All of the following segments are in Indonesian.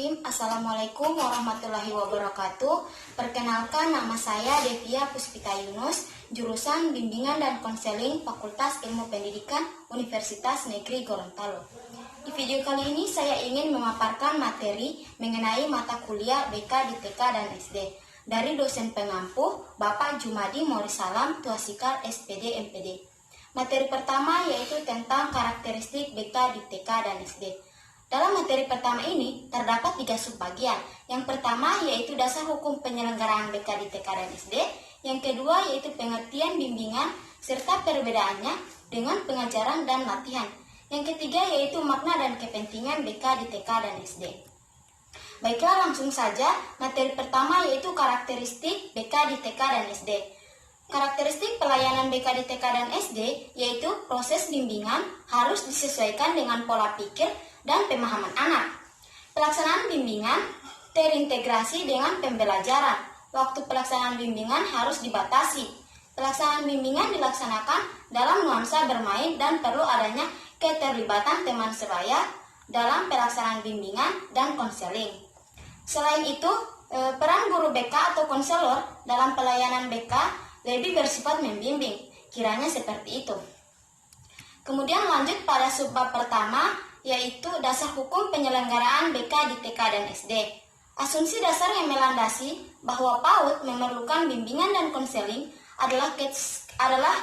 Bismillahirrahmanirrahim. Assalamualaikum warahmatullahi wabarakatuh. Perkenalkan, nama saya Devia Puspita Yunus, jurusan Bimbingan dan Konseling Fakultas Ilmu Pendidikan Universitas Negeri Gorontalo. Di video kali ini saya ingin memaparkan materi mengenai mata kuliah BK di TK dan SD dari dosen pengampu Bapak Jumadi Morisalam Tuasikal SPD MPD. Materi pertama yaitu tentang karakteristik BK di TK dan SD. Dalam materi pertama ini terdapat 3 subbagian. Yang pertama yaitu dasar hukum penyelenggaraan BK di TK dan SD. Yang kedua yaitu pengertian bimbingan serta perbedaannya dengan pengajaran dan latihan. Yang ketiga yaitu makna dan kepentingan BK di TK dan SD. Baiklah, langsung saja. Materi pertama yaitu karakteristik BK di TK dan SD. Karakteristik pelayanan BK di TK dan SD yaitu proses bimbingan harus disesuaikan dengan pola pikir dan pemahaman anak. Pelaksanaan bimbingan terintegrasi dengan pembelajaran. Waktu pelaksanaan bimbingan harus dibatasi. Pelaksanaan bimbingan dilaksanakan dalam nuansa bermain dan perlu adanya keterlibatan teman sebaya dalam pelaksanaan bimbingan dan konseling. Selain itu, peran guru BK atau konselor dalam pelayanan BK lebih bersifat membimbing. Kiranya seperti itu. Kemudian lanjut pada subbab pertama, yaitu dasar hukum penyelenggaraan BK di TK dan SD. Asumsi dasar yang melandasi bahwa PAUD memerlukan bimbingan dan konseling adalah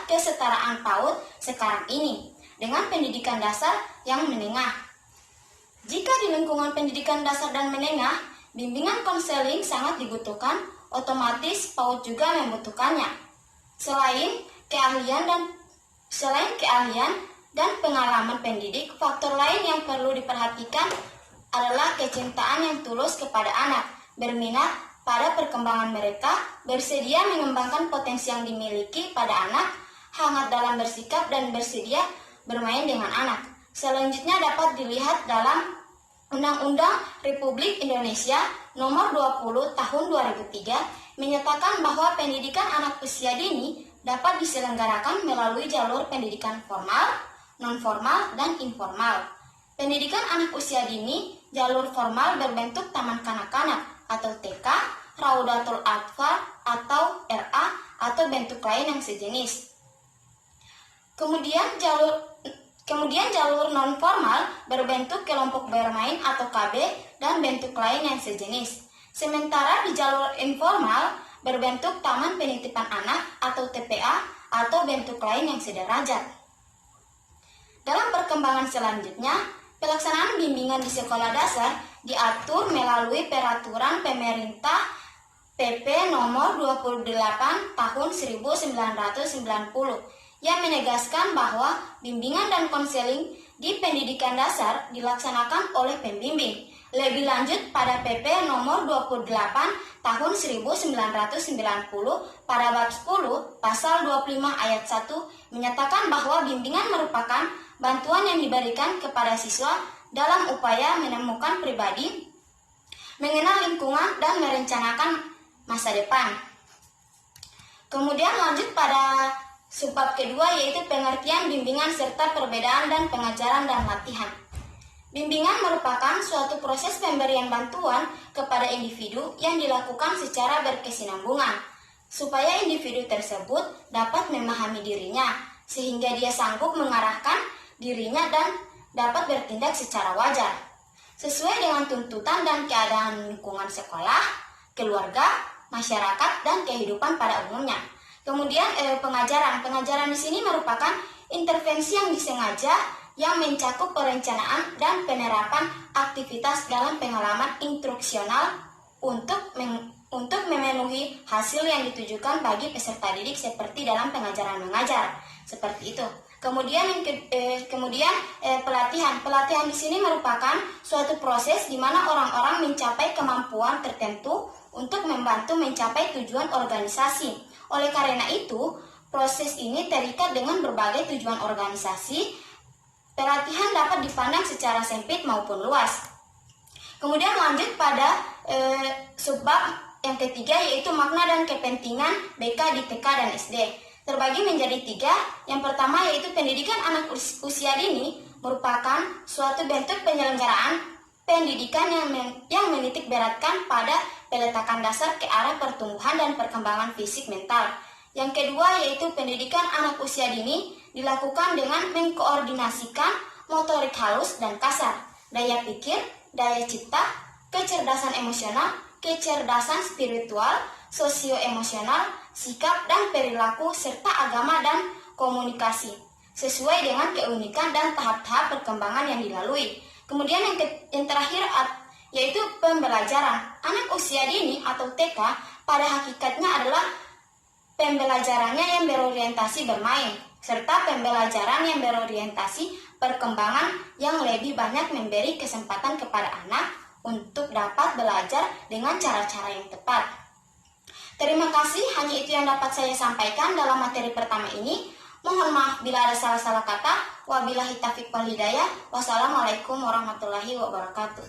kesetaraan PAUD sekarang ini dengan pendidikan dasar yang menengah. Jika di lingkungan pendidikan dasar dan menengah, bimbingan konseling sangat dibutuhkan, otomatis PAUD juga membutuhkannya. Selain keahlian dan pengalaman pendidik, faktor lain yang perlu diperhatikan adalah kecintaan yang tulus kepada anak, berminat pada perkembangan mereka, bersedia mengembangkan potensi yang dimiliki pada anak, hangat dalam bersikap dan bersedia bermain dengan anak. Selanjutnya dapat dilihat dalam Undang-Undang Republik Indonesia Nomor 20 Tahun 2003 menyatakan bahwa pendidikan anak usia dini dapat diselenggarakan melalui jalur pendidikan formal, non-formal, dan informal. Pendidikan anak usia dini, jalur formal berbentuk taman kanak-kanak atau TK, Raudatul Atfal atau RA, atau bentuk lain yang sejenis. Kemudian jalur non-formal berbentuk kelompok bermain atau KB dan bentuk lain yang sejenis. Sementara di jalur informal berbentuk taman penitipan anak atau TPA atau bentuk lain yang sederajat. Dalam perkembangan selanjutnya, pelaksanaan bimbingan di sekolah dasar diatur melalui peraturan pemerintah PP nomor 28 tahun 1990 yang menegaskan bahwa bimbingan dan konseling di pendidikan dasar dilaksanakan oleh pembimbing. Lebih lanjut pada PP nomor 28 tahun 1990 pada bab 10 pasal 25 ayat 1 menyatakan bahwa bimbingan merupakan bantuan yang diberikan kepada siswa dalam upaya menemukan pribadi, mengenal lingkungan, dan merencanakan masa depan. Kemudian lanjut pada subbab kedua yaitu pengertian bimbingan serta perbedaan dan pengajaran dan latihan. Bimbingan merupakan suatu proses pemberian bantuan kepada individu yang dilakukan secara berkesinambungan, supaya individu tersebut dapat memahami dirinya, sehingga dia sanggup mengarahkan dirinya dan dapat bertindak secara wajar, sesuai dengan tuntutan dan keadaan lingkungan sekolah, keluarga, masyarakat, dan kehidupan pada umumnya. Kemudian pengajaran di sini merupakan intervensi yang disengaja yang mencakup perencanaan dan penerapan aktivitas dalam pengalaman instruksional untuk memenuhi hasil yang ditujukan bagi peserta didik seperti dalam pengajaran mengajar. Seperti itu. Kemudian pelatihan di sini merupakan suatu proses di mana orang-orang mencapai kemampuan tertentu untuk membantu mencapai tujuan organisasi. Oleh karena itu, proses ini terikat dengan berbagai tujuan organisasi. Pelatihan dapat dipandang secara sempit maupun luas. Kemudian lanjut pada subbab yang ketiga yaitu makna dan kepentingan BK di TK dan SD. Terbagi menjadi 3. Yang pertama yaitu pendidikan anak usia dini merupakan suatu bentuk penyelenggaraan pendidikan yang menitik beratkan pada peletakan dasar ke arah pertumbuhan dan perkembangan fisik mental. Yang kedua yaitu pendidikan anak usia dini dilakukan dengan mengkoordinasikan motorik halus dan kasar, daya pikir, daya cipta, kecerdasan emosional, kecerdasan spiritual, sosioemosional, sikap dan perilaku, serta agama dan komunikasi, sesuai dengan keunikan dan tahap-tahap perkembangan yang dilalui. Kemudian yang terakhir yaitu pembelajaran. Anak usia dini atau TK pada hakikatnya adalah pembelajarannya yang berorientasi bermain, serta pembelajaran yang berorientasi perkembangan yang lebih banyak memberi kesempatan kepada anak untuk dapat belajar dengan cara-cara yang tepat. Terima kasih, hanya itu yang dapat saya sampaikan dalam materi pertama ini. Mohon maaf bila ada salah-salah kata. Wabillahi taufiq wal hidayah. Wassalamualaikum warahmatullahi wabarakatuh.